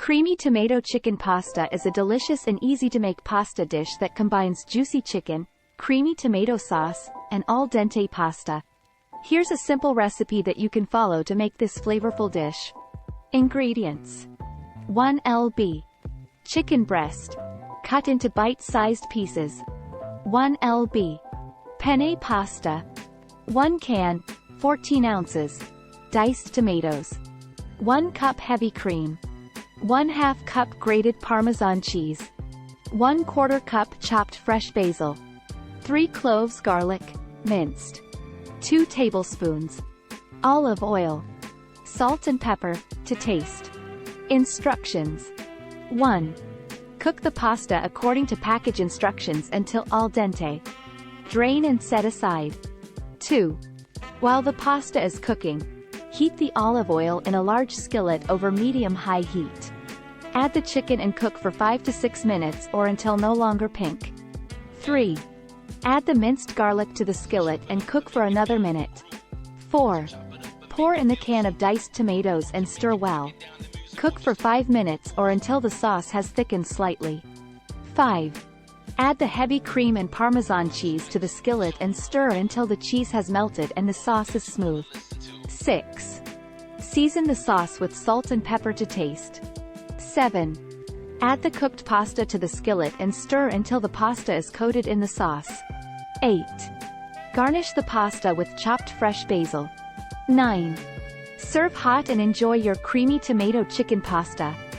Creamy tomato chicken pasta is a delicious and easy-to-make pasta dish that combines juicy chicken, creamy tomato sauce, and al dente pasta. Here's a simple recipe that you can follow to make this flavorful dish. Ingredients: 1 lb. chicken breast, cut into bite-sized pieces. 1 lb. penne pasta. 1 can, 14 ounces. Diced tomatoes. 1 cup heavy cream. 1/2 cup grated Parmesan cheese. 1/4 cup chopped fresh basil. 3 cloves garlic, minced. 2 tablespoons. Olive oil. Salt and pepper, to taste. Instructions. 1. Cook the pasta according to package instructions until al dente. Drain and set aside. 2. While the pasta is cooking, heat the olive oil in a large skillet over medium-high heat. Add the chicken and cook for 5 to 6 minutes or until no longer pink. 3. Add the minced garlic to the skillet and cook for another minute. 4. Pour in the can of diced tomatoes and stir well. Cook for 5 minutes or until the sauce has thickened slightly. 5. Add the heavy cream and Parmesan cheese to the skillet and stir until the cheese has melted and the sauce is smooth. 6. Season the sauce with salt and pepper to taste. 7. Add the cooked pasta to the skillet and stir until the pasta is coated in the sauce. 8. Garnish the pasta with chopped fresh basil. 9. Serve hot and enjoy your creamy tomato chicken pasta.